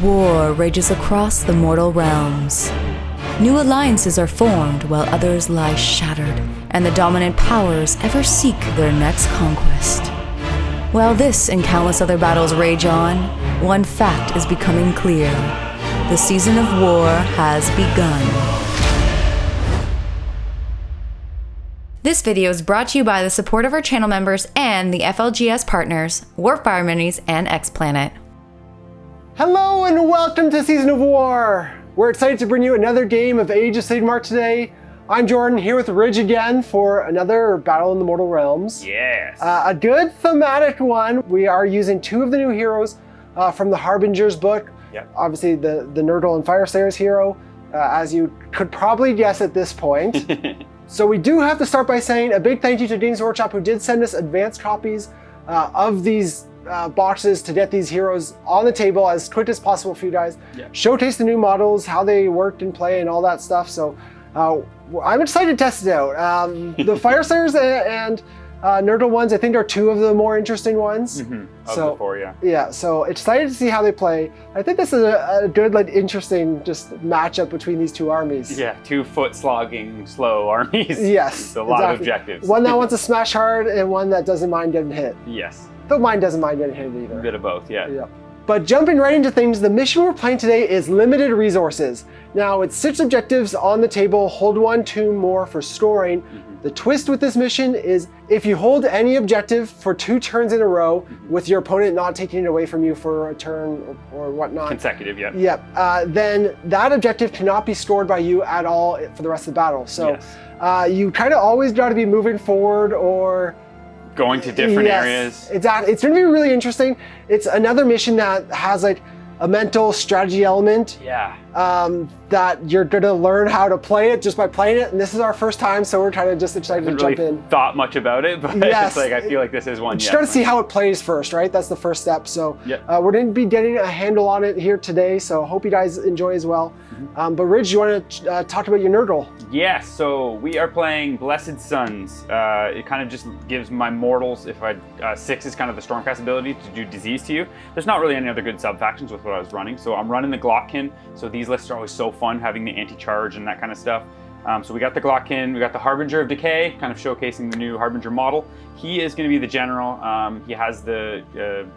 War rages across the mortal realms. New alliances are formed while others lie shattered, and the dominant powers ever seek their next conquest. While this and countless other battles rage on, one fact is becoming clear. The season of war has begun. This video is brought to you by the support of our channel members and the FLGS Partners, Warfire Minis, and X-Planet. Hello and welcome to Season of War! We're excited to bring you another game of Age of Sigmar today. I'm Jordan, here with Ridge again for another Battle in the Mortal Realms. Yes! A good thematic one. We are using two of the new heroes from the Harbinger's book. Yep. Obviously the Nurgle and Fyreslayers hero, as you could probably guess at this point. So we do have to start by saying a big thank you to Games Workshop, who did send us advanced copies of these boxes to get these heroes on the table as quick as possible for you guys. Yep. Showcase the new models, how they worked and play and all that stuff. So I'm excited to test it out. The Fyreslayers and Nurgle ones, I think, are two of the more interesting ones. Of the four, yeah. Yeah, so excited to see how they play. I think this is a good, interesting just matchup between these two armies. Yeah, two foot-slogging, slow armies. Yes, A lot of objectives. One that wants to smash hard and one that doesn't mind getting hit. Yes. Though mine doesn't mind getting hit either. A bit of both, yeah. Yeah. But jumping right into things, the mission we're playing today is limited resources. Now, it's 6 objectives on the table, hold 1, 2 more for scoring. The twist with this mission is if you hold any objective for 2 turns in a row, with your opponent not taking it away from you for a turn or whatnot. Consecutive, yeah. Yep. Then that objective cannot be scored by you at all for the rest of the battle. So you kind of always got to be moving forward or going to different areas. Exactly. It's going to be really interesting. It's another mission that has a mental strategy element. Yeah. That you're going to learn how to play it just by playing it. And this is our first time, so we're kind of just excited to jump in. Thought much about it, but it's I feel like this is one. Just try to see how it plays first, right? That's the first step. So we're going to be getting a handle on it here today. So hope you guys enjoy as well. But Ridge, you want to talk about your Nurgle? Yes, so we are playing Blessed Sons. It kind of just gives my mortals, if 6 is kind of the Stormcast ability to do disease to you. There's not really any other good sub-factions with what I was running. So I'm running the Maggotkin. So these lists are always so fun, having the anti-charge and that kind of stuff. So we got the Maggotkin, we got the Harbinger of Decay, kind of showcasing the new Harbinger model. He is going to be the general. He has the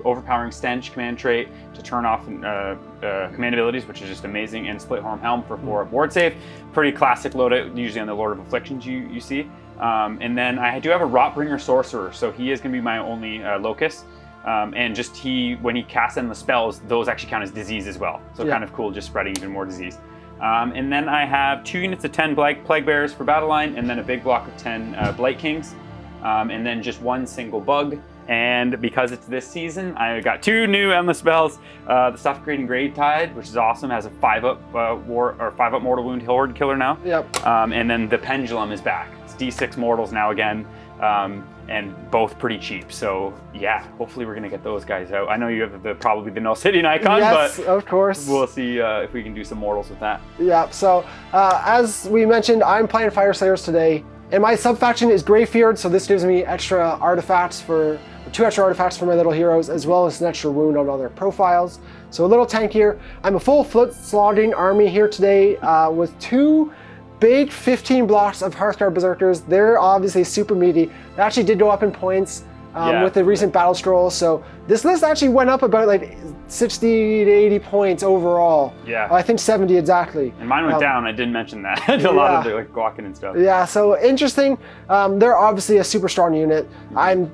overpowering stench command trait to turn off command abilities, which is just amazing, and split horn helm for 4 ward save. Pretty classic loadout, usually on the Lord of Afflictions you see. And then I do have a Rotbringer Sorcerer, so he is going to be my only Locust. And just when he casts endless spells, those actually count as disease as well. So kind of cool, just spreading even more disease. And then I have 2 units of 10 Plague Bearers for Battle Line, and then a big block of 10 Blight Kings, and then just 1 single bug. And because it's this season, I got 2 new endless spells. The Suffocating Grave Tide, which is awesome, has a 5-up 5-up mortal wound horde killer now. Yep. And then the Pendulum is back. It's D6 mortals now again. And both pretty cheap, so yeah, hopefully we're gonna get those guys out. I know you have probably the Nulcidian icon, yes, but of course we'll see if we can do some mortals with that. Yeah, so as we mentioned, I'm playing Fyreslayers today, and my sub-faction is Greyfeared, so this gives me extra artifacts 2 extra artifacts for my little heroes, as well as an extra wound on all their profiles. So a little tankier. I'm a full foot-slogging army here today with 2 big 15 blocks of Hearthguard Berserkers. They're obviously super meaty. They actually did go up in points with the recent battle scroll. So this list actually went up about 60 to 80 points overall. Yeah. I think 70 exactly. And mine went down. I didn't mention that. A lot of the Maggotkin and stuff. Yeah, so interesting. They're obviously a super strong unit. I've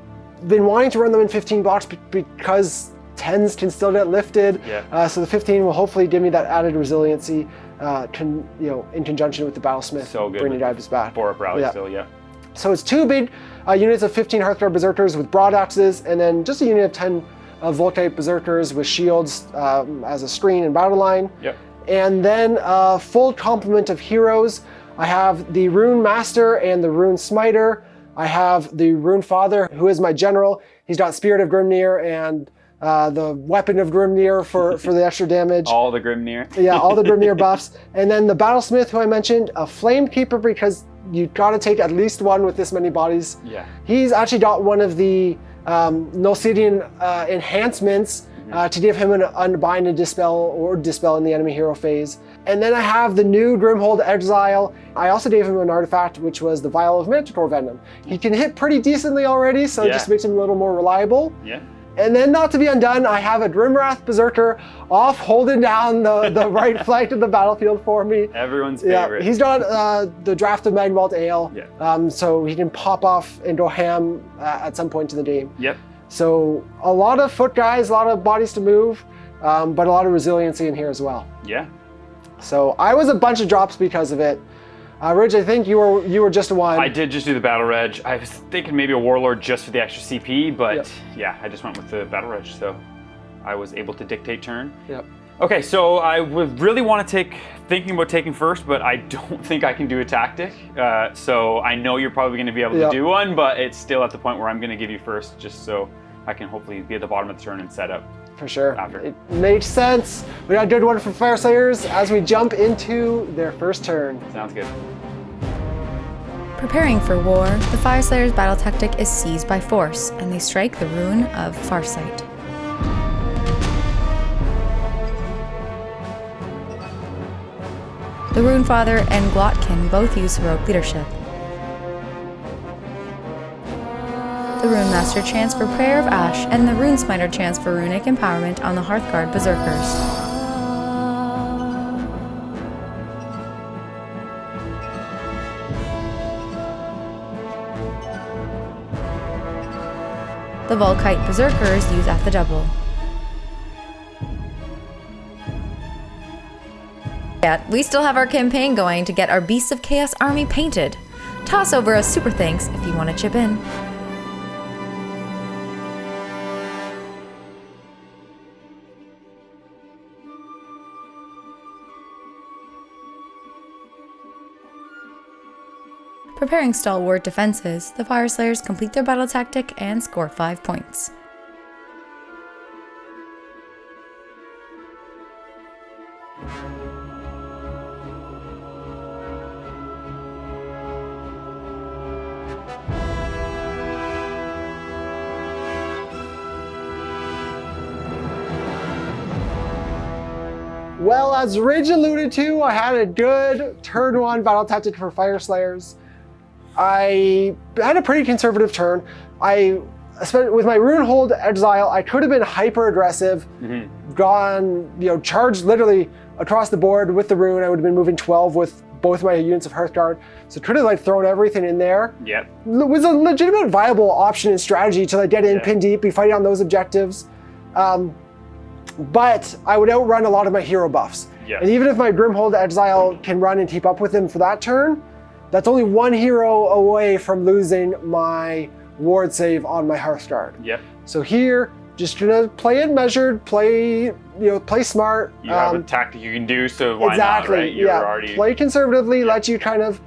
been wanting to run them in 15 blocks because 10s can still get lifted. So the 15 will hopefully give me that added resiliency. In conjunction with the Battlesmith, so good, bringing guys back. 4-up rally still, yeah. So it's 2 big units of 15 Hearthguard Berserkers with broadaxes, and then just a unit of 10 Volkite Berserkers with shields as a screen and battle line. Yep. And then a full complement of heroes. I have the Rune Master and the Rune Smiter. I have the Rune Father, who is my general. He's got Spirit of Grimnir and the Weapon of Grimnir for the extra damage. All the Grimnir. Yeah, all the Grimnir buffs. And then the Battlesmith, who I mentioned, a Flamekeeper, because you gotta take at least 1 with this many bodies. Yeah. He's actually got one of the Nulcidian enhancements to give him an Unbind and Dispel or Dispel in the enemy hero phase. And then I have the new Grimhold Exile. I also gave him an artifact, which was the Vial of Manticore Venom. He can hit pretty decently already, so it just makes him a little more reliable. Yeah. And then, not to be undone, I have a Grimwrath Berserker off holding down the right flank of the battlefield for me. Everyone's favorite. Yeah, he's got the Draft of Magmalt Ale, so he can pop off and go ham at some point in the game. Yep. So a lot of foot guys, a lot of bodies to move, but a lot of resiliency in here as well. Yeah. So I was a bunch of drops because of it. Ridge, I think you were just a one. I did just do the Battle Reg. I was thinking maybe a Warlord just for the extra CP, but yeah, I just went with the Battle Reg, so I was able to dictate turn. Yep. Okay, so I would really want to thinking about taking first, but I don't think I can do a tactic. So I know you're probably going to be able to do one, but it's still at the point where I'm going to give you first, just so I can hopefully be at the bottom of the turn and set up. For sure. After. It makes sense. We got a good one for Fyreslayers as we jump into their first turn. Sounds good. Preparing for war, the Fyreslayers' battle tactic is seize by force, and they strike the rune of Farsight. The Runefather and Maggotkin both use heroic leadership. The Runemaster chants for Prayer of Ash, and the Runesmiter chants for runic empowerment on the Hearthguard Berserkers. The Volkite Berserkers use at the double. Yet, we still have our campaign going to get our Beasts of Chaos army painted. Toss over a super thanks if you want to chip in. Preparing stalwart defenses, the Fyreslayers complete their battle tactic and score 5 points. Well, as Ridge alluded to, I had a good turn one battle tactic for Fyreslayers. I had a pretty conservative turn. With my Runehold Exile, I could have been hyper aggressive, gone, charged literally across the board with the rune. I would have been moving 12 with both my units of Hearthguard. So could have thrown everything in there. Yep. It was a legitimate viable option and strategy to get in pin deep, be fighting on those objectives. But I would outrun a lot of my hero buffs. Yes. And even if my Grimhold Exile can run and keep up with him for that turn, that's only one hero away from losing my ward save on my Hearthguard. Yep. So here, just gonna play it measured, play smart. You have a tactic you can do, so why not, right? You're already... Play conservatively, let you kind of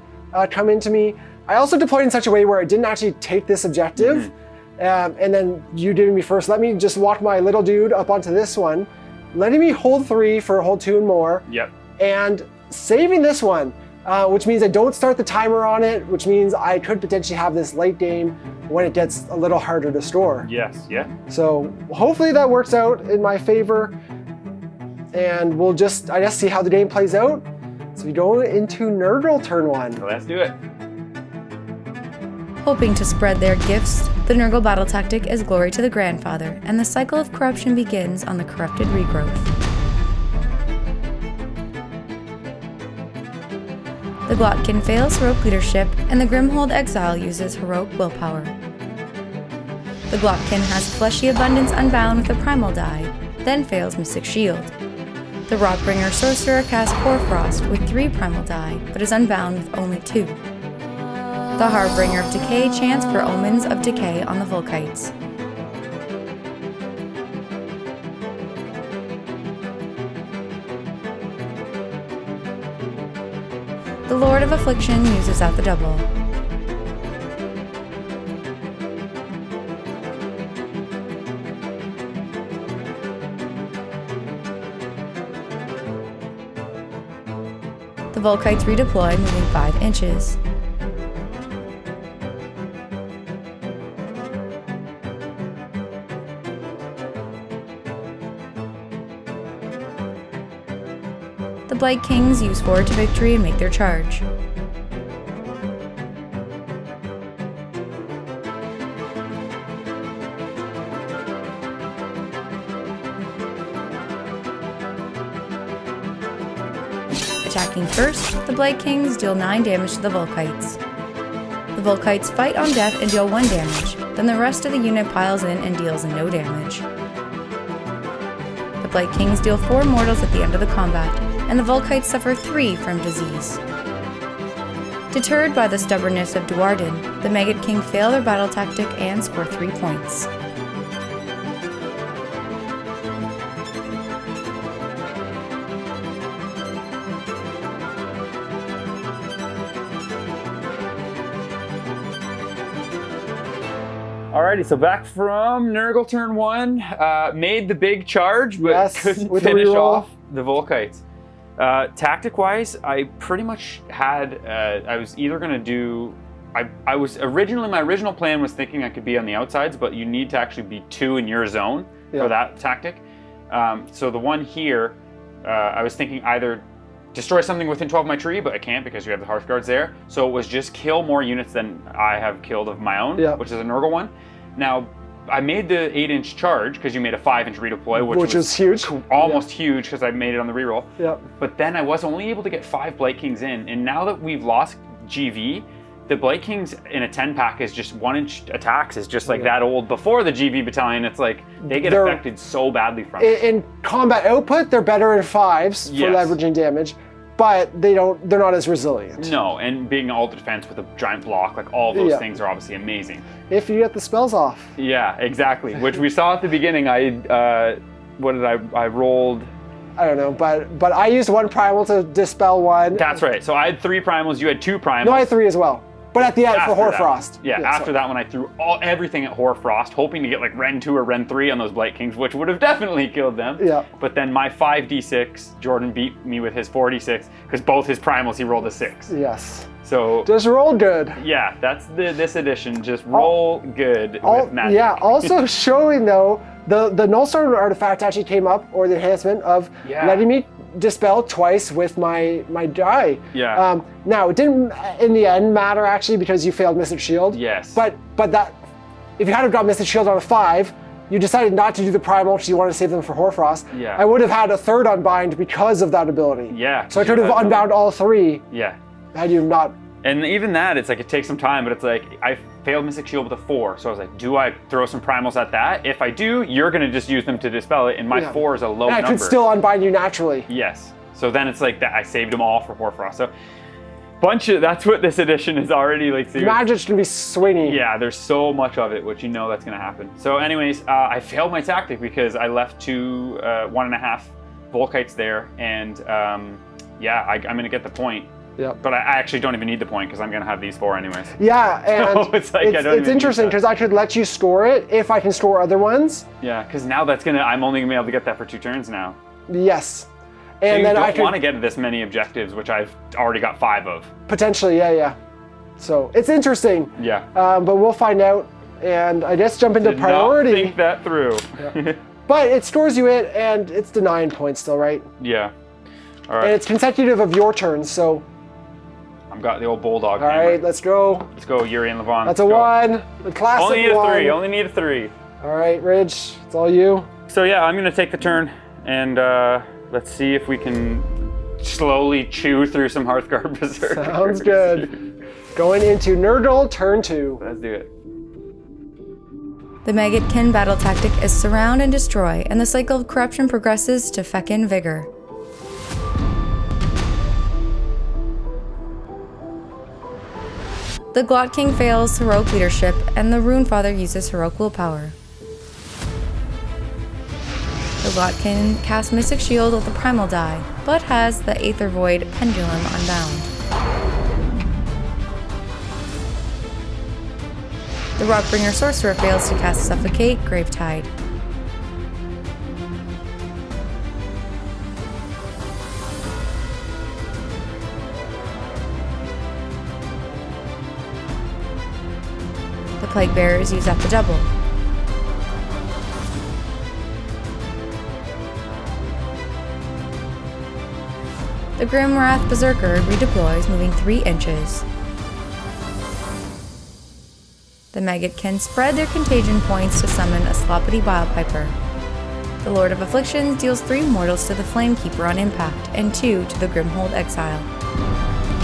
come into me. I also deployed in such a way where I didn't actually take this objective, and then you did me first. Let me just walk my little dude up onto this one, letting me hold 3 for hold 2 and more. Yep. And saving this one. Which means I don't start the timer on it, which means I could potentially have this late game when it gets a little harder to store. Yes, yeah. So hopefully that works out in my favor, and we'll just, I guess, see how the game plays out. So we go into Nurgle turn 1. Let's do it. Hoping to spread their gifts, the Nurgle battle tactic is Glory to the Grandfather, and the cycle of corruption begins on the Corrupted Regrowth. The Maggotkin fails heroic leadership, and the Grimhold Exile uses heroic willpower. The Maggotkin has Fleshy Abundance Unbound with a Primal Die, then fails Mystic Shield. The Rotbringer Sorcerer casts Hoarfrost with 3 Primal Die, but is unbound with only 2. The Harbinger of Decay chants for Omens of Decay on the Volkites. The Lord of Affliction uses out the double. The Volkites redeploy, moving 5 inches. the Blight Kings use forward to victory and make their charge. Attacking first, the Blight Kings deal 9 damage to the Volkites. The Volkites fight on death and deal 1 damage, then the rest of the unit piles in and deals no damage. The Blight Kings deal 4 mortals at the end of the combat, and the Volkites suffer 3 from disease. Deterred by the stubbornness of Duardin, the Maggot King fail their battle tactic and score 3 points. Alrighty, so back from Nurgle turn 1, made the big charge, but couldn't finish off the Volkites. Tactic-wise, I pretty much had, I was either going to do, I was originally, my original plan was thinking I could be on the outsides, but you need to actually be 2 in your zone for that tactic. So the one here, I was thinking either destroy something within 12 of my tree, but I can't because you have the Hearthguards there. So it was just kill more units than I have killed of my own, which is a Nurgle one. Now, I made the 8-inch charge because you made a 5-inch redeploy, which was huge. Almost huge because I made it on the reroll. Yep. But then I was only able to get 5 Blight Kings in, and now that we've lost GV, the Blight Kings in a 10-pack is just 1-inch attacks, is just like that old. Before the GV battalion, it's like they get affected so badly from it. In combat output, they're better in 5s for leveraging damage, but they're not as resilient. No, and being all defense with a giant block, like all those things are obviously amazing. If you get the spells off. Yeah, exactly. Which we saw at the beginning. I rolled. I don't know, but I used 1 primal to dispel 1. That's right. So I had 3 primals. You had 2 primals. No, I had 3 as well. But at the end for Hoarfrost. After that one I threw everything at Hoarfrost, hoping to get like Ren 2 or Ren 3 on those Blight Kings, which would have definitely killed them. Yeah. But then my 5d6, Jordan beat me with his 4d6, because both his primals he rolled a 6. Yes. So just roll good. Yeah, that's this edition. Just roll good with magic. Yeah, also showing though, the Nullstorm artifact actually came up, or the enhancement of letting me dispel twice with my die. Yeah. Now it didn't in the end matter actually because you failed Mystic Shield. Yes. But that if you had got Mystic Shield on a 5, you decided not to do the primal because you wanted to save them for Hoarfrost. Yeah. I would have had a 3rd unbind because of that ability. Yeah. So I could have unbound all 3. Yeah. Had you not. And even that, it's like it takes some time, but it's like I failed Mystic Shield with a 4, so I was like, do I throw some primals at that? If I do, you're going to just use them to dispel it, and my 4 is a low number. I could still unbind you naturally. Yes. So then it's like that. I saved them all for Hoarfrost. So that's what this edition is already like. Magic's going to be swingy. Yeah, there's so much of it, which you know that's going to happen. So anyways, I failed my tactic because I left 1.5 Volkites there, and I'm going to get the point. Yeah. But I actually don't even need the point because I'm going to have these 4 anyways. Yeah, and so it's interesting because I could let you score it if I can score other ones. Yeah, because now I'm only going to be able to get that for 2 turns now. Yes. And so then I don't want to get this many objectives, which I've already got 5 of. Potentially, yeah. So it's interesting. Yeah. But we'll find out, and I guess jump into priority. Not think that through. Yeah. But it scores you it, and it's the 9 points still, right? Yeah. All right. And it's consecutive of your turns, so. I've got the old bulldog. All right, let's go. Let's go, Yuri and Levon. That's a 1. The classic Only need 1. a 3. Only need a 3. All right, Ridge, it's all you. So yeah, I'm gonna take the turn, and let's see if we can slowly chew through some Hearthguard Berserkers. Sounds good. Going into Nurgle, turn 2. Let's do it. The Maggotkin battle tactic is surround and destroy, and the cycle of corruption progresses to Feckin' Vigor. The Glot King fails heroic leadership, and the Runefather uses heroic willpower. The Glot King casts Mystic Shield with the Primal die, but has the Aether Void Pendulum unbound. The Rockbringer Sorcerer fails to cast Suffocate Gravetide. The Plague Bearer is used at the double. The Grimwrath Berserker redeploys, moving 3 inches. The Maggotkin spread their contagion points to summon a Sloppity Bilepiper. The Lord of Afflictions deals 3 mortals to the Flamekeeper on impact, and 2 to the Grimhold Exile.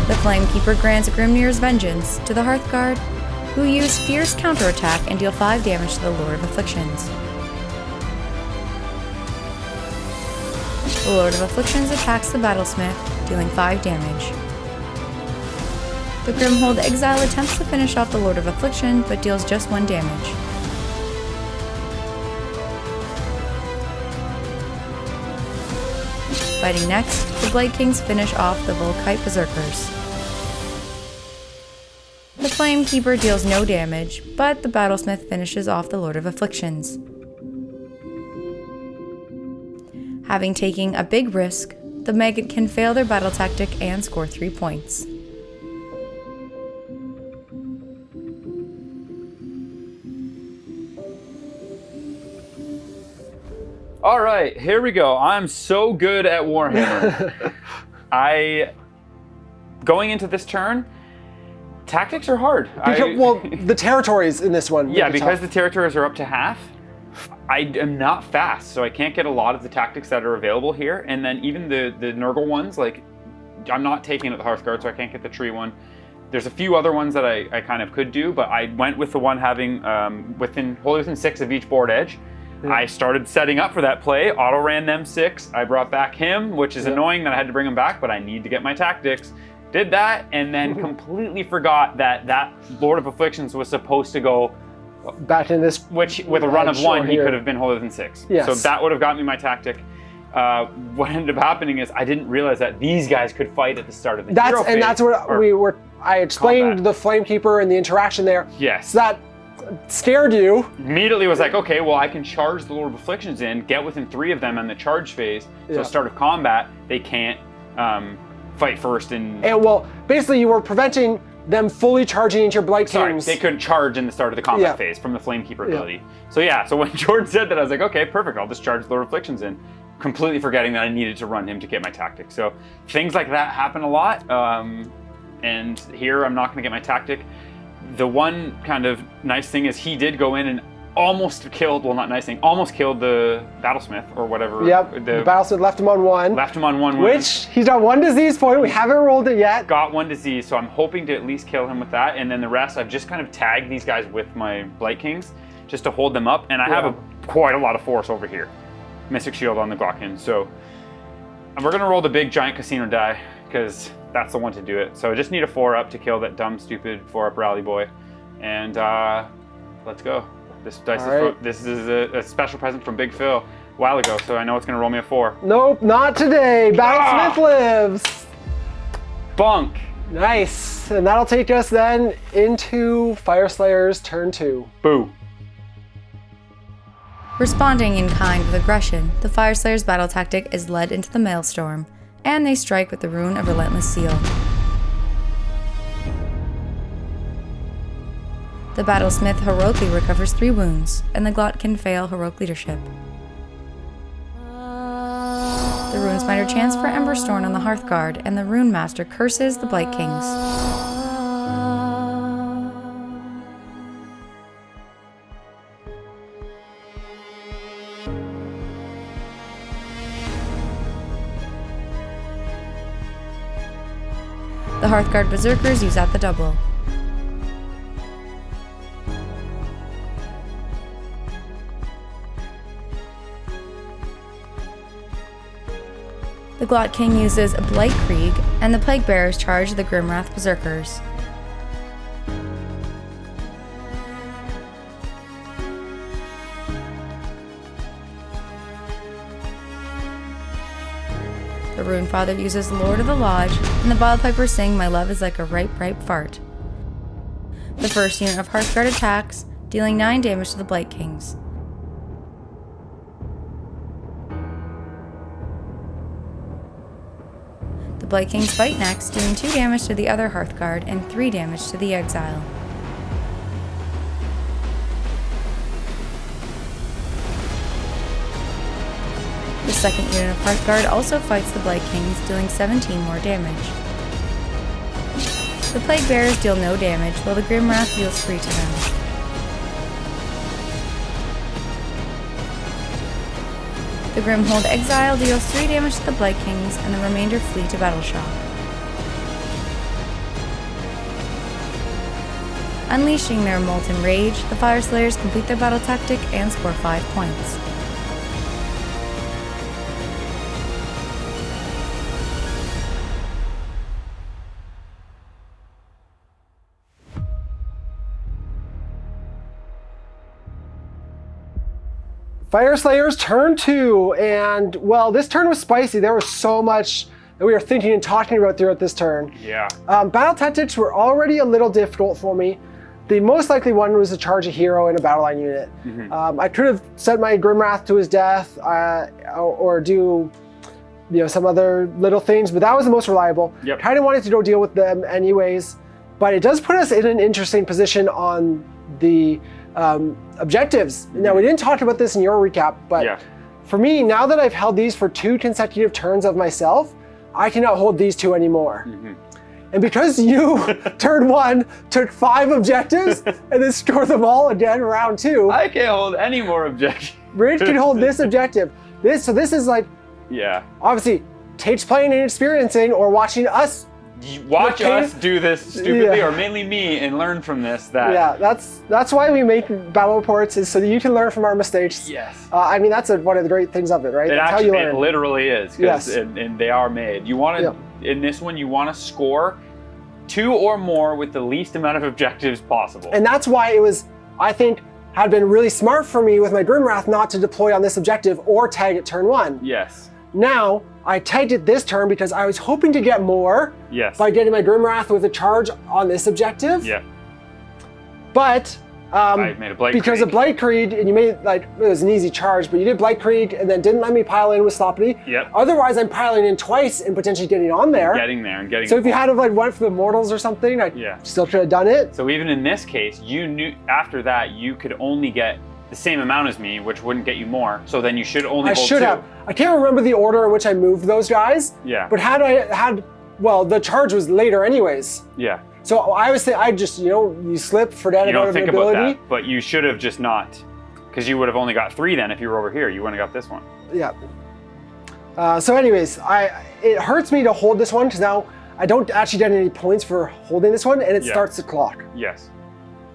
The Flamekeeper grants Grimnir's Vengeance to the Hearthguard, who use Fierce Counterattack and deal 5 damage to the Lord of Afflictions. The Lord of Afflictions attacks the Battlesmith, dealing 5 damage. The Grimhold Exile attempts to finish off the Lord of Affliction, but deals just 1 damage. Fighting next, the Blight Kings finish off the Volkite Berserkers. The Flamekeeper deals no damage, but the Battlesmith finishes off the Lord of Afflictions. Having taken a big risk, the Maggotkin fail their battle tactic and score 3 points. All right, here we go. I'm so good at Warhammer. Going into this turn, tactics are hard. Well, the territories in this one. Yeah, because tough. the territories are up to half. I am not fast, so I can't get a lot of the tactics that are available here. And then even the Nurgle ones, like, I'm not taking it at the Hearthguard, so I can't get the tree one. There's a few other ones that I kind of could do, but I went with the one having wholly within 6 of each board edge. Yeah. I started setting up for that play, auto-ran them 6. I brought back him, which is annoying that I had to bring him back, but I need to get my tactics. Did that, and then completely forgot that Lord of Afflictions was supposed to go back in this, which with a run of 1 he could have been wholly within 6. Yes. So that would have got me my tactic. What ended up happening is I didn't realize that these guys could fight at the start of the hero phase. And that's what I explained the Flamekeeper and the interaction there. Yes. So that scared you. Immediately was like, okay, well I can charge the Lord of Afflictions in, get within 3 of them in the charge phase. So start of combat, they can't fight first and well, basically you were preventing them fully charging into your Blight Kings. They couldn't charge in the start of the combat phase from the Flamekeeper ability. So when Jordan said that, I was like, okay, perfect, I'll just charge Lord of Afflictions in. Completely forgetting that I needed to run him to get my tactic. So things like that happen a lot. And here I'm not gonna get my tactic. The one kind of nice thing is he did go in and almost killed, well not nice thing, almost killed the Battlesmith or whatever. Yep, the Battlesmith left him on 1. Left him on 1. Which, he's got 1 disease point, we haven't rolled it yet. Got 1 disease, so I'm hoping to at least kill him with that, and then the rest, I've just kind of tagged these guys with my Blight Kings, just to hold them up, and I have quite a lot of force over here. Mystic Shield on the Maggotkin, so we're gonna roll the big giant casino die, because that's the one to do it. So I just need a 4-up to kill that dumb, stupid 4-up rally boy, and let's go. This dice this is a special present from Big Phil a while ago, so I know it's gonna roll me a 4. Nope, not today. Battlesmith lives. Bunk. Nice, and that'll take us then into Fyreslayers turn 2. Boo. Responding in kind with aggression, the Fyreslayers' battle tactic is led into the Maelstrom, and they strike with the Rune of Relentless Seal. The Battlesmith heroically recovers 3 wounds, and the Maggotkin fail heroic leadership. The Runesminder chants for Emberstorm on the Hearthguard, and the Rune Master curses the Blight Kings. The Hearthguard Berserkers use out the double. The Glot King uses a Blight Krieg, and the Plague Bearers charge the Grimwrath Berserkers. The Runefather uses Lord of the Lodge, and the Bilepipers sing My Love is Like a Ripe, Ripe Fart. The first unit of Hearthguard attacks, dealing 9 damage to the Blight Kings. The Blight Kings fight next, doing 2 damage to the other Hearthguard and 3 damage to the Exile. The second unit of Hearthguard also fights the Blight Kings, dealing 17 more damage. The Plague Bearers deal no damage, while the Grimwrath deals 3 to them. The Grimhold Exile deals 3 damage to the Blight Kings, and the remainder flee to Battle Shock. Unleashing their Molten Rage, the Fyreslayers complete their battle tactic and score 5 points. Fyreslayers turn 2, and well, this turn was spicy. There was so much that we were thinking and talking about throughout this turn. Yeah. Battle tactics were already a little difficult for me. The most likely one was to charge a hero in a battle line unit. I could have sent my Grimwrath to his death, or do some other little things, but that was the most reliable. Yep. Kind of wanted to go deal with them anyways, but it does put us in an interesting position on the objectives. Now, we didn't talk about this in your recap, but for me, now that I've held these for 2 consecutive turns of myself, I cannot hold these 2 anymore. And because you, turn 1, took 5 objectives and then scored them all again round 2. I can't hold any more objectives. Ridge can hold this objective. So this is like, obviously, Tate's playing and experiencing or watching us. Watch us do this stupidly, or mainly me, and learn from this. That's why we make battle reports, is so that you can learn from our mistakes. Yes. I mean, that's one of the great things of it, right? That's Actually, how you learn. It literally is. Yes. And they are made. You want to, in this one, you want to score 2 or more with the least amount of objectives possible. And that's why it was, I think, had been really smart for me with my Grimwrath not to deploy on this objective or tag it turn 1. Yes. Now, I tagged it this turn because I was hoping to get more by getting my Grimwrath with a charge on this objective. Yeah. But I made a Blight because of Blight Creed, and you made it was an easy charge, but you did Blight Creed and then didn't let me pile in with Sloppity. Yep. Otherwise, I'm piling in twice and potentially getting on there. So if you had went for the Mortals or something, I still could have done it. So even in this case, you knew after that you could only get the same amount as me, which wouldn't get you more. So then you should only hold 2. I can't remember the order in which I moved those guys. Yeah. But well, the charge was later anyways. Yeah. So I was saying, I just, you slip for that amount of ability. You don't think about that, but you should have just not, because you would have only got 3 then if you were over here. You wouldn't have got this one. Yeah. So anyways, it hurts me to hold this one because now I don't actually get any points for holding this one, and it starts the clock. Yes.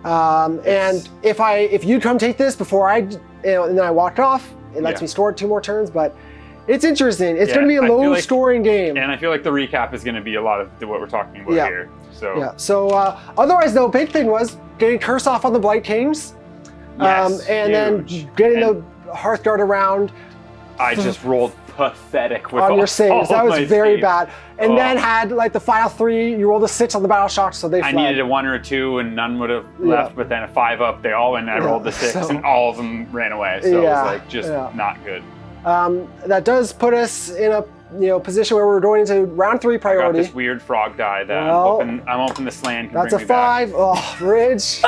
And if you come take this before and then I walk off, it lets me store it 2 more turns, but it's interesting. It's going to be a low scoring game. And I feel like the recap is going to be a lot of what we're talking about here. So otherwise, though, big thing was getting Curse off on the Blight Kings. And then getting the Hearthguard around. I just rolled pathetic with on your saves. That was very bad. And then had the final 3, you rolled a 6 on the Battle Shock, so they fled. I needed a 1 or 2 and none would have left, but then a 5 up, they all went and I rolled the 6 and all of them ran away. So it was just not good. That does put us in a position where we're going into round 3 priority. I got this weird frog die that I'm hoping the Slan can that's bring a me back. 5. Oh, Ridge.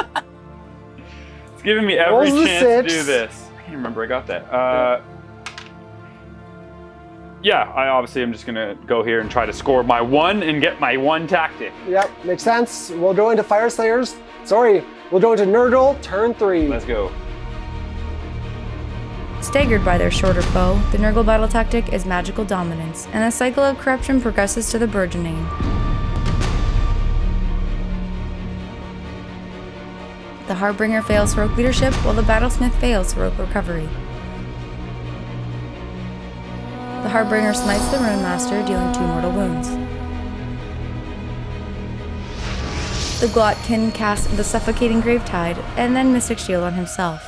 It's giving me every chance to do this. I can't remember I got that. I obviously am just gonna go here and try to score my 1 and get my 1 tactic. Yep, makes sense. We'll go into Fyreslayers. Sorry, we'll go into Nurgle, turn 3. Let's go. Staggered by their shorter foe, the Nurgle battle tactic is magical dominance, and the cycle of corruption progresses to the burgeoning. The Harbinger fails heroic leadership, while the Battlesmith fails heroic recovery. The Harbinger smites the Rune Master, dealing 2 mortal wounds. The Maggotkin casts the Suffocating Gravetide, and then Mystic Shield on himself.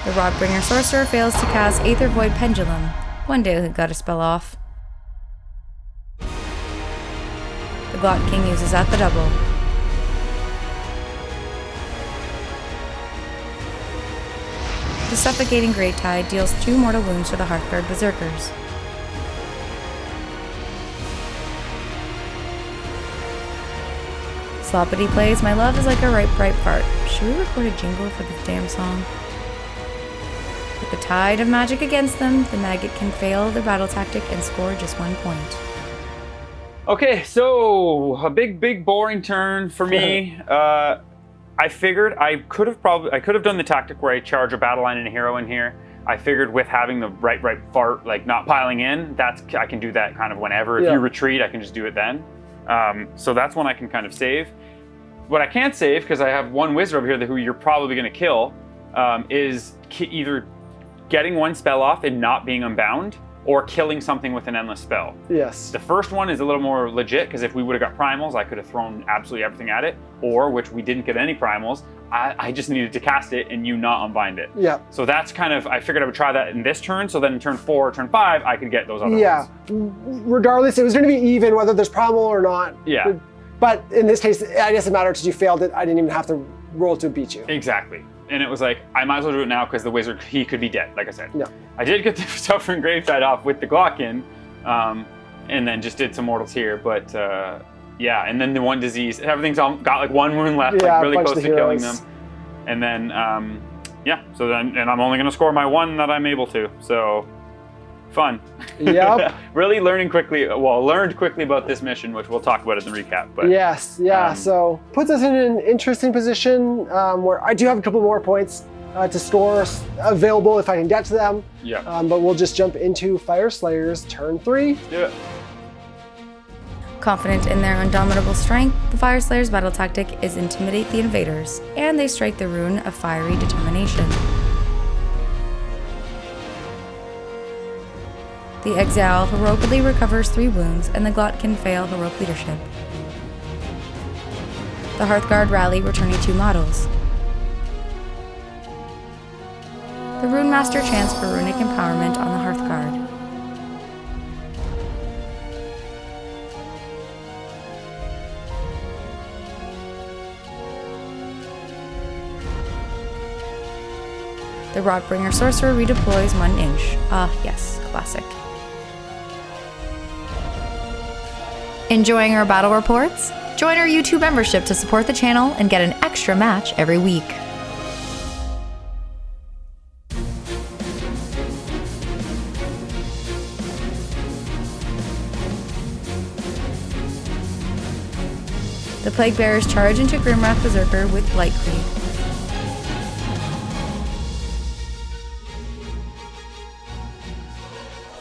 The Rodbringer Sorcerer fails to cast Aether Void Pendulum. One day he got a spell off. The Glot King uses out the double. The Suffocating Greattide deals 2 mortal wounds to the Hearthguard Berserkers. Sloppity plays My Love is Like a Ripe, Ripe Fart. should we record a jingle for this damn song? With the tide of magic against them, the Maggotkin fail their battle tactic and score just 1 point. Okay, so a big boring turn for me. I figured I could have done the tactic where I charge a battle line and a hero in here. I figured with having the right fart, like not piling in, I can do that kind of whenever. If you retreat, I can just do it then. So that's one I can kind of save. What I can't save, because I have one wizard over here who you're probably going to kill, is either getting one spell off and not being unbound, or killing something with an endless spell. Yes. The first one is a little more legit, because if we would have got primals, I could have thrown absolutely everything at it, or, which we didn't get any primals, I just needed to cast it and you not unbind it. Yeah. So that's kind of, I figured I would try that in this turn, so then in turn 4, turn 5, I could get those other ones. Regardless, it was going to be even whether there's primal or not. Yeah. But in this case, I guess it mattered because you failed it. I didn't even have to roll to beat you. Exactly. And it was like, I might as well do it now because the wizard, he could be dead, like I said. Yeah. I did get the Suffering Graveside off with the Glockin, and then just did some mortals here, but yeah, and then the one disease, everything's got like one wound left, like really close to killing them. And then, yeah, so then, and I'm only gonna score my one that I'm able to, so fun. Yep. Really learned quickly about this mission, which we'll talk about in the recap. But yes, yeah, so puts us in an interesting position where I do have a couple more points to store available if I can get to them. Yeah. But we'll just jump into Fyreslayers turn 3. Do it. Confident in their indomitable strength, the Fyreslayers' battle tactic is intimidate the invaders, and they strike the rune of fiery determination. The Exile heroically recovers 3 wounds, and the Glotkin fail heroic leadership. The Hearthguard rally, returning 2 models. The Rune Master chants for runic empowerment on the Hearthguard. The Rotbringer Sorcerer redeploys 1 inch. Ah, yes, classic. Enjoying our battle reports? Join our YouTube membership to support the channel and get an extra match every week. The Plague Bearers charge into Grimwrath Berserker with Blightcreed.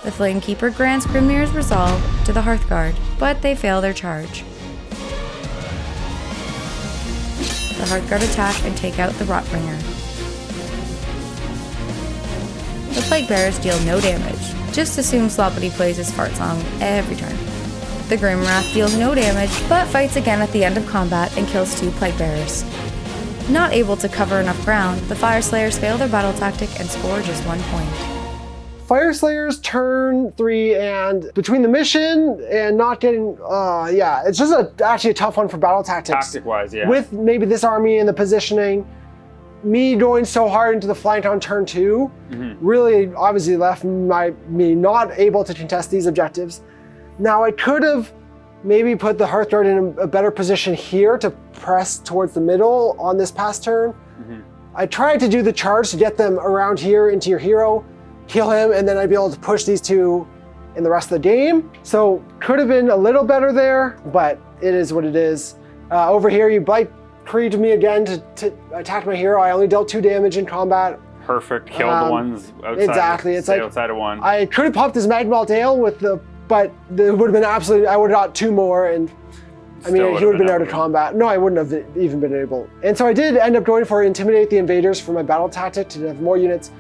The Flamekeeper grants Grimmir's resolve to the Hearthguard, but they fail their charge. The Hearthguard attack and take out the Rotbringer. The Plague Bearers deal no damage. Just assume Sloppity plays his fart song every turn. The Grimwrath deals no damage, but fights again at the end of combat and kills 2 Plague Bearers. Not able to cover enough ground, the Fyreslayers fail their battle tactic and score just 1 point. Fyreslayers turn 3, and between the mission and not getting, yeah, it's just actually a tough one for battle tactics. Tactic-wise, yeah. With maybe this army and the positioning, me going so hard into the flank on turn 2 really obviously left me not able to contest these objectives. Now I could have maybe put the Hearthguard in a better position here to press towards the middle on this past turn. I tried to do the charge to get them around here into your hero, kill him, and then I'd be able to push these 2 in the rest of the game. So could have been a little better there, but it is what it is. Over here, you Blightcreed me again to attack my hero. I only dealt 2 damage in combat. Perfect. Killed the ones outside. Exactly. It's like outside of 1. I could have popped his Magmalt Ale but it would have been absolutely. I would have got 2 more, and I mean, he would have been out of combat. No, I wouldn't have even been able. And so I did end up going for Intimidate the Invaders for my battle tactic to have more units.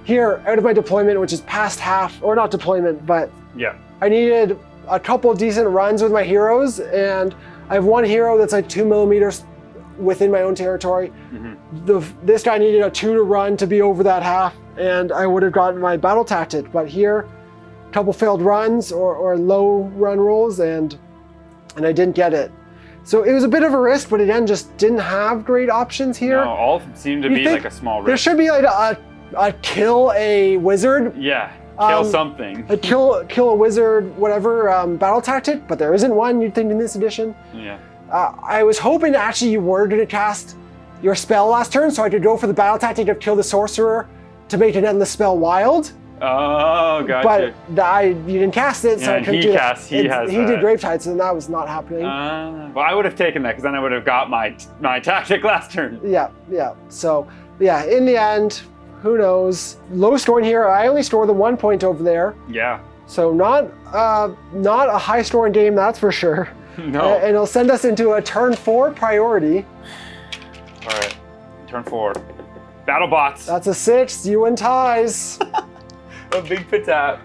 Here, out of my deployment, which is past half, or not deployment, but yeah, I needed a couple decent runs with my heroes, and I have 1 hero that's like 2 millimeters within my own territory. This guy needed a 2 to run to be over that half, and I would have gotten my battle tactic. But here, a couple failed runs or low run rolls, and I didn't get it. So it was a bit of a risk, but again, just didn't have great options here. No, all seemed to be like a small risk. There should be like a kill a wizard. Yeah, kill something. A kill a wizard, whatever, battle tactic, but there isn't one, you'd think, in this edition. Yeah. I was hoping actually you were going to cast your spell last turn, so I could go for the battle tactic of kill the sorcerer to make an endless spell wild. Oh, gotcha. But you didn't cast it, so I couldn't do it. He did Gravetide, so that was not happening. Well, I would have taken that, because then I would have got my tactic last turn. Yeah. So, yeah, in the end, who knows? Low scoring here. I only scored the 1 point over there. Yeah. So not a high scoring game, that's for sure. No. And it'll send us into a turn 4 priority. All right, turn 4. Battle bots. That's a 6. You win ties. A big patap.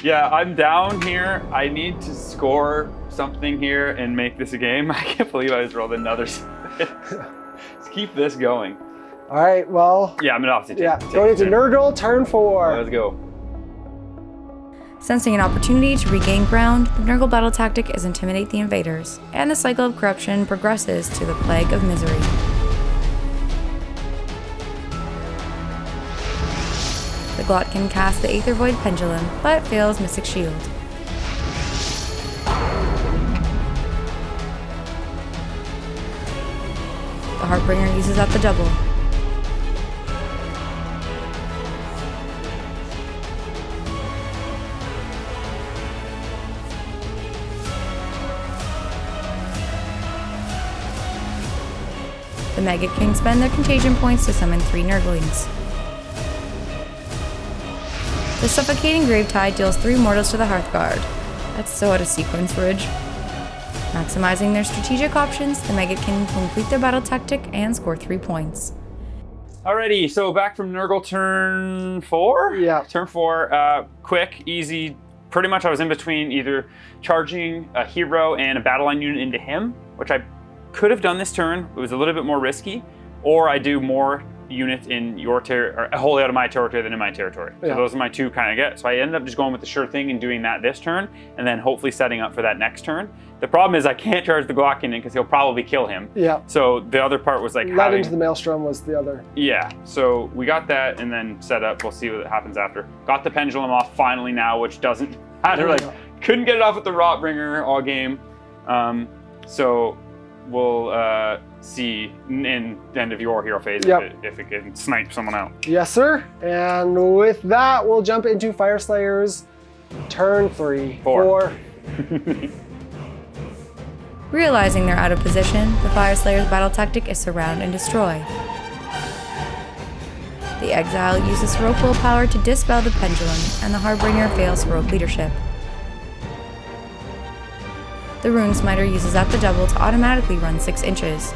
Yeah, I'm down here. I need to score something here and make this a game. I can't believe I just rolled another 6. Let's keep this going. All right, well. Yeah, I'm gonna have to going into Nurgle, turn 4. Let's go. Sensing an opportunity to regain ground, the Nurgle battle tactic is intimidate the invaders, and the cycle of corruption progresses to the Plague of Misery. The Maggotkin casts the Aether Void Pendulum, but fails Mystic Shield. The Heartbringer uses up the double. The Maggotkin spend their contagion points to summon 3 Nurglings. The Suffocating Gravetide deals 3 mortals to the Hearthguard. That's so out of sequence, Ridge. Maximizing their strategic options, the Maggotkin complete their battle tactic and score 3 points. Alrighty, so back from Nurgle turn 4? Yeah. Turn 4, quick, easy. Pretty much I was in between either charging a hero and a battle line unit into him, which I could have done this turn. It was a little bit more risky, or I do more units in your territory, or wholly out of my territory than in my territory. So those are my two kind of get. So I ended up just going with the sure thing and doing that this turn, and then hopefully setting up for that next turn. The problem is I can't charge the Maggotkin in because he'll probably kill him. Yeah. So the other part was like Led into the Maelstrom was the other. Yeah. So we got that and then set up. We'll see what happens after. Got the pendulum off finally now, which doesn't matter. Couldn't get it off with the Rotbringer all game. So we'll see in the end of your hero phase if it can snipe someone out. Yes, sir. And with that, we'll jump into Fyreslayers turn 3. 4. Realizing they're out of position, the Fyreslayers' battle tactic is surround and destroy. The Exile uses heroic willpower to dispel the pendulum, and the Harbinger fails heroic leadership. The Rune Smiter uses up the double to automatically run 6 inches.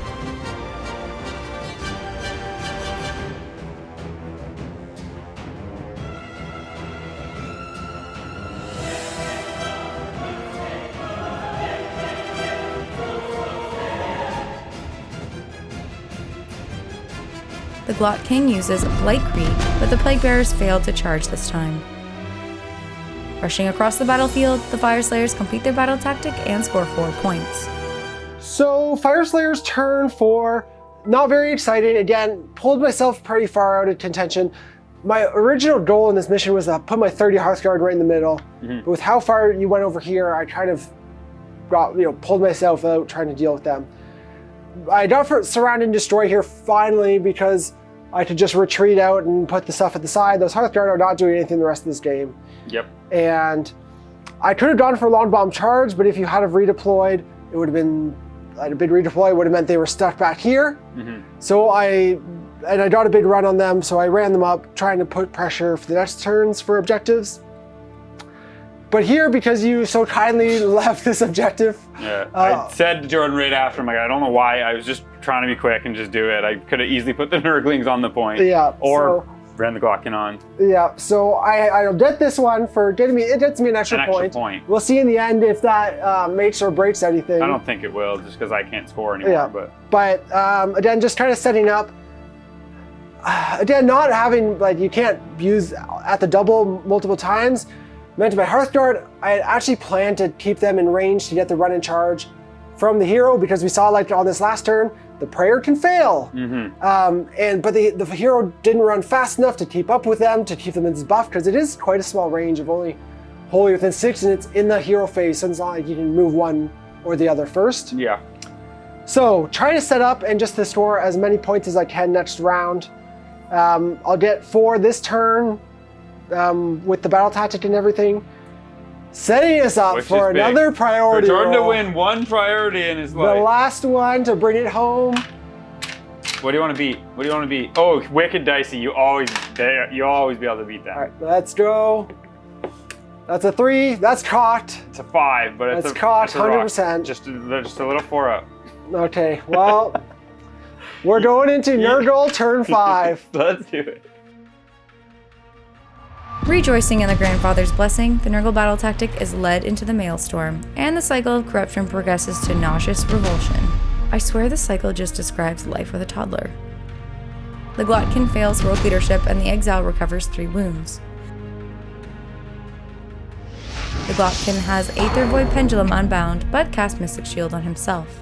The Maggotkin uses Blight Creep, but the Plague Bearers failed to charge this time. Rushing across the battlefield, the Fyreslayers complete their battle tactic and score 4 points. So Fyreslayers turn 4, not very exciting. Again, pulled myself pretty far out of contention. My original goal in this mission was to put my 30 Hearthguard right in the middle. But with how far you went over here, I kind of got, pulled myself out trying to deal with them. I got for Surround and Destroy here finally because I could just retreat out and put the stuff at the side. Those Hearthguard are not doing anything the rest of this game. Yep. And I could have gone for a long bomb charge, but if you had have redeployed, it would have been a big redeploy. It would have meant they were stuck back here. So I got a big run on them, so I ran them up, trying to put pressure for the next turns for objectives. But here, because you so kindly left this objective. Yeah, I said to Jordan right after, I don't know why, I was just trying to be quick and just do it. I could have easily put the Nurglings on the point. Yeah. Or ran the Maggotkin on. Yeah, so I'll get this one for getting me, it gets me an extra point. We'll see in the end if that makes or breaks anything. I don't think it will, just because I can't score anymore. But again, just kind of setting up. Again, not having, you can't use at the double multiple times. Meant my Hearthguard, I had actually planned to keep them in range to get the run and charge from the hero, because we saw on this last turn, the prayer can fail. But the hero didn't run fast enough to keep up with them, to keep them in this buff, because it is quite a small range of only wholly within 6, and it's in the hero phase, so it's not like you can move one or the other first. Yeah. So trying to set up and just to store as many points as I can next round. I'll get 4 this turn with the battle tactic and everything. Setting us up Which for is big. another priority For Jordan roll. to win one priority in his The life. last one to bring it home. What do you want to beat? What do you want to beat? Oh, wicked dicey. You always be able to beat that. All right, let's go. That's a 3. That's cocked. It's a 5, but it's That's cocked, it's a rock. 100%. Just a little 4 up. Okay, well, we're going into Nurgle turn 5. Let's do it. Rejoicing in the grandfather's blessing, the Nurgle battle tactic is led into the maelstrom, and the cycle of corruption progresses to nauseous revulsion. I swear this cycle just describes life with a toddler. The Glotkin fails heroic leadership, and the exile recovers 3 wounds. The Glotkin has Aether Void Pendulum unbound, but casts Mystic Shield on himself.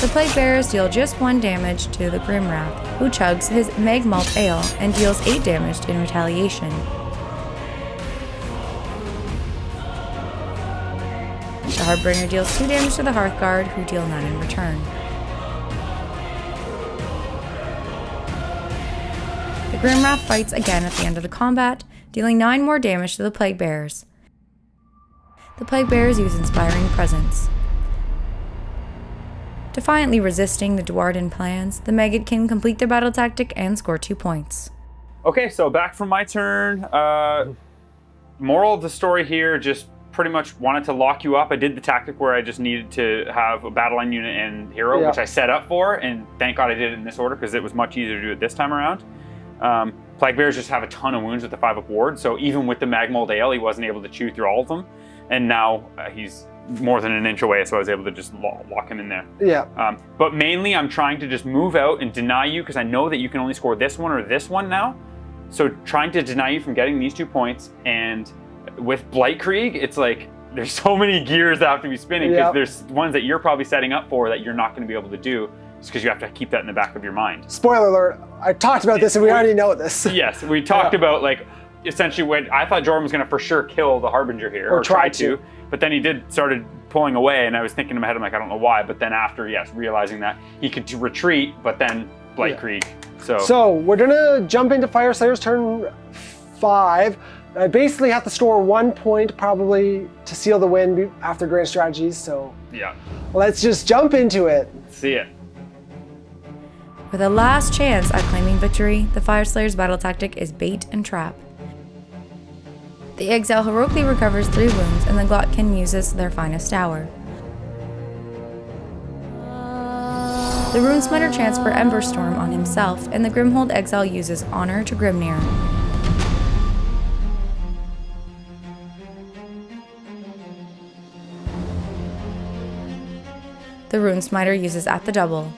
The Plague Bearers deal just 1 damage to the Grimwrath, who chugs his Mag Malt Ale and deals 8 damage in retaliation. The Heartbringer deals 2 damage to the Hearthguard, who deal 9 in return. The Grimwrath fights again at the end of the combat, dealing 9 more damage to the Plague Bearers. The Plague Bearers use Inspiring Presence. Defiantly resisting the Dwarden plans, the Maggotkin complete their battle tactic and score 2 points. Okay, so back from my turn. Moral of the story here, just pretty much wanted to lock you up. I did the tactic where I just needed to have a battle line unit and hero, which I set up for, and thank God I did it in this order because it was much easier to do it this time around. Plague Bears just have a ton of wounds with the 5-up ward, so even with the Magmold Ale, he wasn't able to chew through all of them, and now he's more than an inch away, so I was able to just lock him in there. Yeah. But mainly I'm trying to just move out and deny you, because I know that you can only score this one or this one now. So trying to deny you from getting these 2 points, and with Blightcreek, it's like there's so many gears that have to be spinning, because there's ones that you're probably setting up for that you're not going to be able to do, just because you have to keep that in the back of your mind. Spoiler alert, I talked about this and we already know this. Yes, we talked about, like, essentially when I thought Jordan was going to for sure kill the Harbinger here, or try to. But then he started pulling away, and I was thinking in my head, I'm like, I don't know why. But then after, realizing that he could retreat, but then Blightcreek. So we're gonna jump into Fyreslayers turn 5. I basically have to score 1 point probably to seal the win after grand strategies. So yeah, let's just jump into it. See it. With a last chance at claiming victory, the Fyreslayers' battle tactic is bait and trap. The exile heroically recovers 3 wounds, and the Glotkin uses their finest hour. The Runesmiter transfer Emberstorm on himself, and the Grimhold exile uses Honor to Grimnir. The Runesmiter uses At the Double.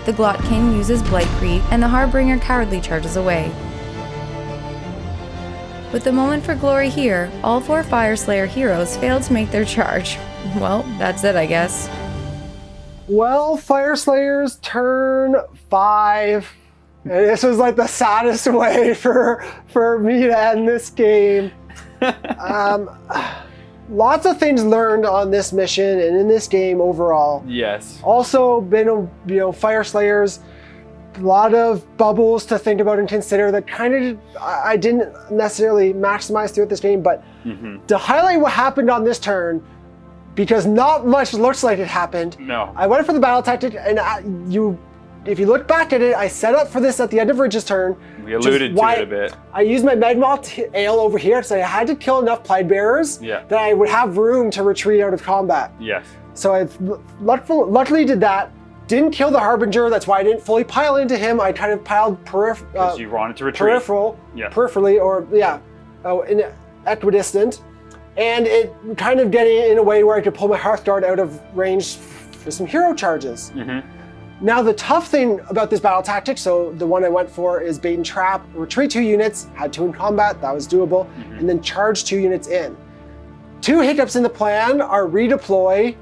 The Glotkin uses Blightcreek, and the Harbinger cowardly charges away. With the moment for glory here, all 4 Fireslayer heroes failed to make their charge. Well, that's it, I guess. Well, Fyreslayers turn 5. And this was like the saddest way for me to end this game. Lots of things learned on this mission and in this game overall. Yes. Also been, Fyreslayers, a lot of bubbles to think about and consider that kind of I didn't necessarily maximize throughout this game, but to highlight what happened on this turn, because not much looks like it happened. No. I went for the battle tactic, and if you look back at it, I set up for this at the end of Ridge's turn. We alluded to it a bit. I used my Magmalt Ale over here, so I had to kill enough Plague Bearers that I would have room to retreat out of combat. Yes. So I luckily did that. Didn't kill the Harbinger, that's why I didn't fully pile into him. I kind of piled Because you wanted to retreat. Peripherally, or in equidistant. And it kind of getting in a way where I could pull my Hearthguard out of range for some hero charges. Now the tough thing about this battle tactic, so the one I went for is bait and trap, retreat 2 units, had 2 in combat, that was doable, and then charge 2 units in. 2 hiccups in the plan are redeploy,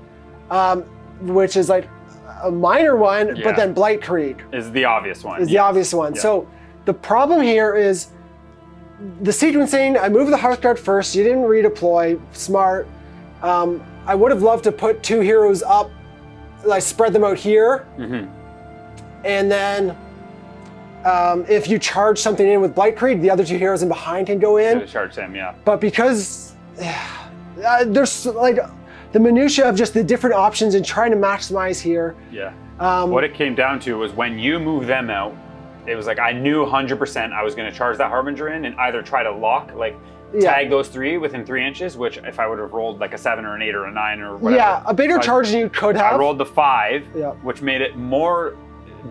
which is like a minor one, but then Blightcreed is the obvious one. So the problem here is the sequencing. I moved the Hearthguard first, you didn't redeploy, smart. I would have loved to put 2 heroes up, like spread them out here, and then if you charge something in with Blightcreed, the other 2 heroes in behind can go in. Charge him, But because there's like the minutia of just the different options and trying to maximize here. What it came down to was when you move them out, it was like I knew 100% I was going to charge that Harbinger in and either try to lock, like tag those 3 within 3 inches, which if I would have rolled like a 7 or an 8 or a 9 or whatever. Yeah, a bigger charge than you could have. I rolled the 5, which made it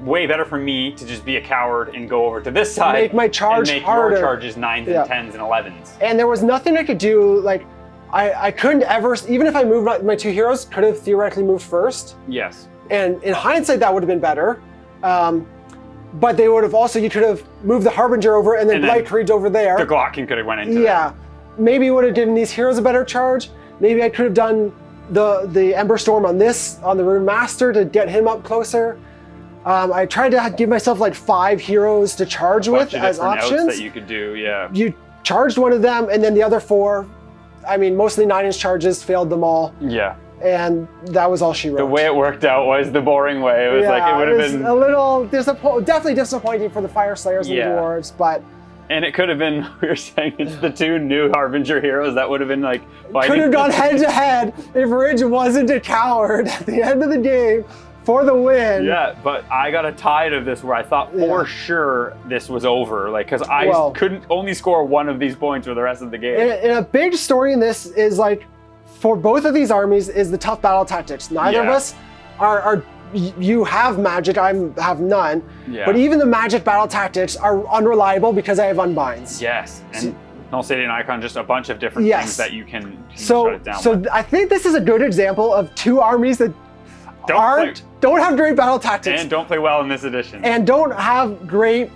way better for me to just be a coward and go over to this side. Make my charge and make harder. your charges 9s and 10s and 11s. And there was nothing I could do, like, I couldn't ever, even if I moved my 2 heroes, could have theoretically moved first. Yes. And in hindsight, that would have been better. But they would have also, you could have moved the Harbinger over and then Blightcreed's over there. The Glockin could have went into that. Maybe it would have given these heroes a better charge. Maybe I could have done the Ember Storm on the Rune Master to get him up closer. I tried to give myself like 5 heroes to charge with as options. That you could do, You charged one of them and then the other 4, I mean, mostly 9-inch charges, failed them all. And that was all she wrote. The way it worked out was the boring way. It was like it would have been a little definitely disappointing for the Fyreslayers and the Dwarves, but. And it could have been, we were saying, it's the 2 new Harbinger heroes that would have been like fighting. Could have gone head to head if Ridge wasn't a coward at the end of the game for the win. Yeah, but I got a tide of this where I thought for sure this was over, like because I couldn't only score 1 of these points for the rest of the game. And a big story in this is like, for both of these armies is the tough battle tactics. Neither of us are you have magic, I have none. But even the magic battle tactics are unreliable because I have unbinds. Yes, and Null Stadium Icon, just a bunch of different things that you can shut it down with. I think this is a good example of 2 armies that don't have great battle tactics. And don't play well in this edition. And don't have great,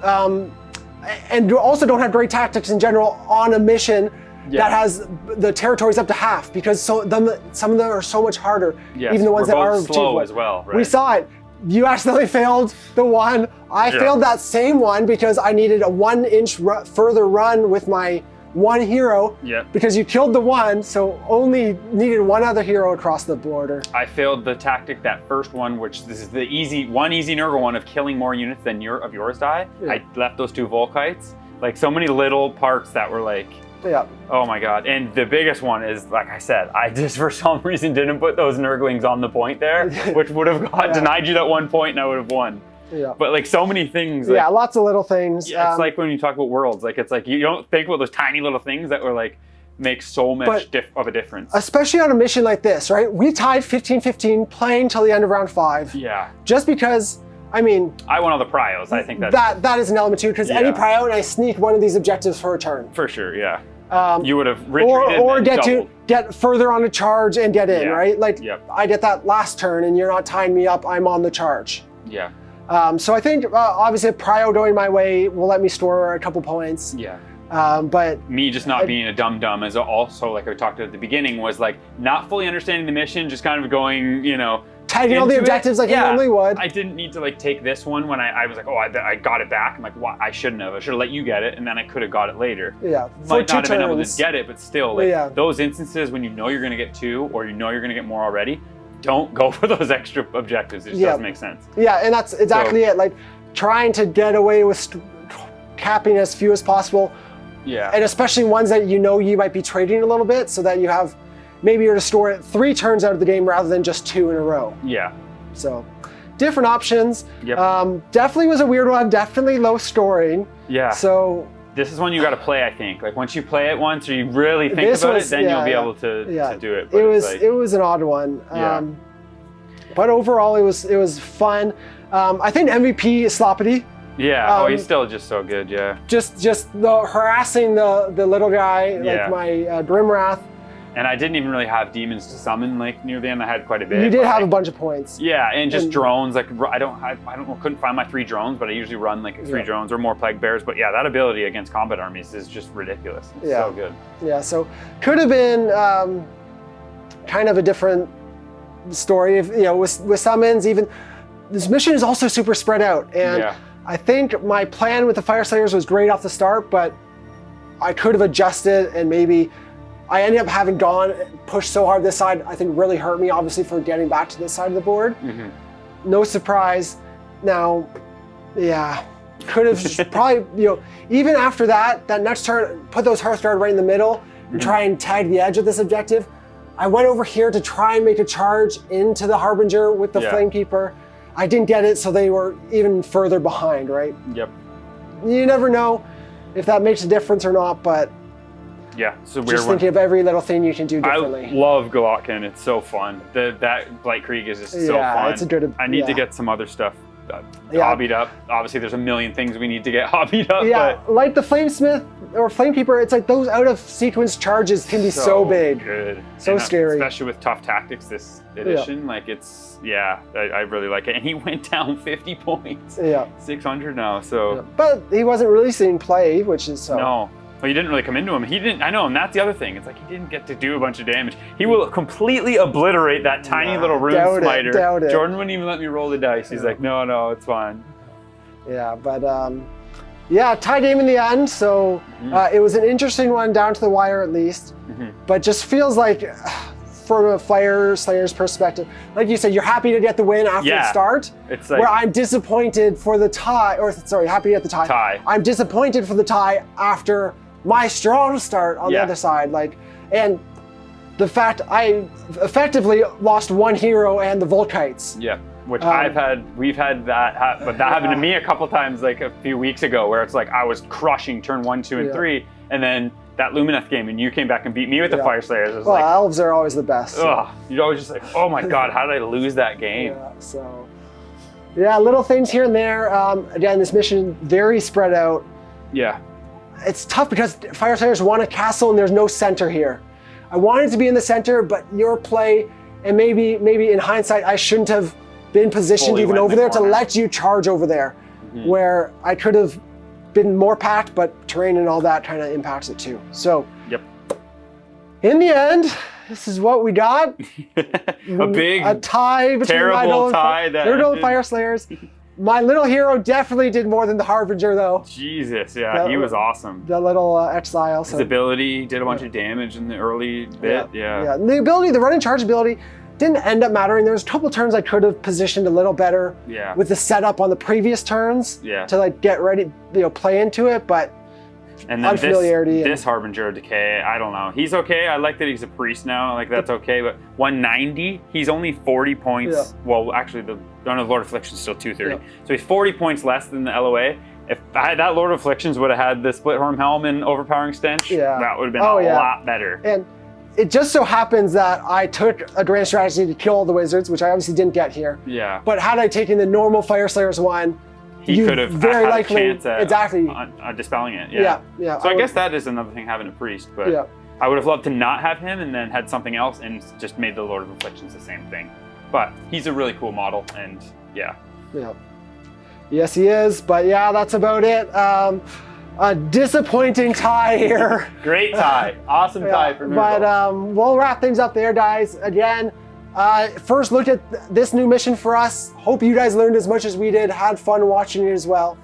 and also don't have great tactics in general on a mission that has the territories up to half, because some of them are so much harder. Even the ones that are slow as well. Right? We saw it. You accidentally failed the one. I failed that same one because I needed a 1-inch further run with my 1 hero. Because you killed the one, so only needed 1 other hero across the border. I failed the tactic, that first one, which this is the easy Nurgle one of killing more units than yours die. I left those 2 Volkites. Like so many little parts that were like, oh my god. And the biggest one is, like I said, I just for some reason didn't put those Nurglings on the point there, which would have denied you that 1 point and I would have won. But like so many things. Like, lots of little things. It's like when you talk about worlds, like it's like you don't think about those tiny little things that were like make so much of a difference. Especially on a mission like this, right? We tied 15-15 playing till the end of round 5. Just because, I mean, I won all the pryos. I think that is an element too, because any prio and I sneak one of these objectives for a turn. For sure, you would have retreated or get further on a charge and get in, right? Like I get that last turn and you're not tying me up, I'm on the charge. So I think obviously prio going my way will let me store a couple points. But me just not being a dum-dum is also, like I talked about at the beginning, was like not fully understanding the mission, just kind of going, tagging all the objectives like you normally would. I didn't need to like take this one when I was like, oh, I got it back. I'm like, well, I shouldn't have. I should have let you get it, and then I could have got it later. Might not have been able to get it, but still, like those instances when you know you're going to get 2 or you know you're going to get more already, don't go for those extra objectives. It just doesn't make sense. And that's exactly it. Like trying to get away with capping as few as possible. And especially ones that you know you might be trading a little bit, so that you have, maybe you're to store it 3 turns out of the game rather than just 2 in a row. So different options. Yep. Definitely was a weird one, definitely low scoring. Yeah. So this is one you got to play, I think. Like once you play it once or you really think about it, then you'll be able to do it. But it was an odd one. But overall, it was fun. I think MVP is Sloppity. Yeah. He's still just so good. Yeah. Just the harassing the little guy, like my Grimwrath. And I didn't even really have demons to summon like near the end. I had quite a bit. You did have a bunch of points. Yeah, and just drones. Like couldn't find my 3 drones, but I usually run like 3 drones or more plague bears. But yeah, that ability against combat armies is just ridiculous. It's so good. Yeah, so could have been kind of a different story if with summons. Even this mission is also super spread out, and I think my plan with the Fyreslayers was great off the start, but I could have adjusted and maybe. I ended up having pushed so hard this side, I think really hurt me, obviously, for getting back to this side of the board. Mm-hmm. No surprise. Now, could have probably, even after that next turn, put those Hearthguard right in the middle and try and tag the edge of this objective. I went over here to try and make a charge into the Harbinger with the Flamekeeper. I didn't get it, so they were even further behind, right? Yep. You never know if that makes a difference or not, but yeah, it's a weird just thinking of every little thing you can do differently. I love Maggotkin. It's so fun. That Blight Krieg is just so fun. It's a good. I need to get some other stuff hobbied up. Obviously, there's a million things we need to get hobbied up. Yeah, but like the Flamesmith or Flamekeeper, it's like those out of sequence charges can be so big. Good. So scary. Especially with Tough Tactics this edition. Like it's, I really like it. And he went down 50 points. Yeah. 600 now, so. Yeah. But he wasn't really seeing play, which is so. No. Well, you didn't really come into him. He didn't. I know, and that's the other thing. It's like he didn't get to do a bunch of damage. He will completely obliterate that tiny little rune smiter. Doubt it. Jordan wouldn't even let me roll the dice. He's like, no, it's fine. Yeah, but tie game in the end. So it was an interesting one down to the wire at least. Mm-hmm. But just feels like, from a Fyreslayer's perspective, like you said, you're happy to get the win after the start. It's like, where I'm disappointed for the tie, happy to get the tie. I'm disappointed for the tie after my strong start on the other side, and the fact I effectively lost 1 hero and the Volkites. Yeah, which we've had that, but that happened to me a couple times, like a few weeks ago, where it's like I was crushing turn 1, 2, and 3, and then that Lumineth game, and you came back and beat me with the Fyreslayers. Elves are always the best. So. You're always just like, oh my god, how did I lose that game? Little things here and there. Again, this mission very spread out. Yeah. It's tough because Fyreslayers want a castle and there's no center here. I wanted to be in the center, but your play, and maybe in hindsight, I shouldn't have been positioned even over there to let you charge over there, where I could have been more packed, but terrain and all that kind of impacts it too. So, in the end, this is what we got. a tie between terrible tie. Nurgle and Fyreslayers. My little hero definitely did more than the Harbinger, though. Jesus, he was awesome. The little exile. His ability did a bunch of damage in the early bit. Yeah. The ability, the running charge ability, didn't end up mattering. There was a couple turns I could have positioned a little better. With the setup on the previous turns. To get ready, play into it, but. And then this Harbinger of Decay, I don't know. He's okay. I like that he's a priest now. Like, that's okay. But 190, he's only 40 points. Well, actually, the Lord of Affliction's still 230. So he's 40 points less than the LOA. If that Lord of Afflictions would have had the Splithorn Helm and Overpowering Stench, that would have been a lot better. And it just so happens that I took a grand strategy to kill all the wizards, which I obviously didn't get here. Yeah. But had I taken the normal Fyreslayers one, he could have very likely a chance at dispelling it. Yeah. So I guess that is another thing, having a priest. But I would have loved to not have him and then had something else and just made the Lord of Afflictions the same thing. But he's a really cool model, and yes, he is. But that's about it. A disappointing tie here. Great tie. Awesome tie for Nurgle. But we'll wrap things up there, guys. Again, first look at this new mission for us. Hope you guys learned as much as we did, had fun watching it as well.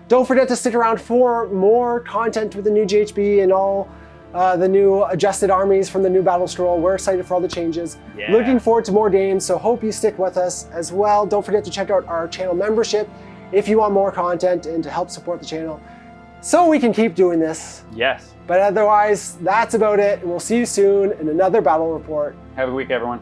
Don't forget to stick around for more content with the new GHB and all the new adjusted armies from the new battle scroll. We're excited for all the changes. Looking forward to more games, so hope you stick with us as well. Don't forget to check out our channel membership if you want more content and to help support the channel so we can keep doing this. Yes. But otherwise, that's about it, and we'll see you soon in another battle report. Have a good week, everyone.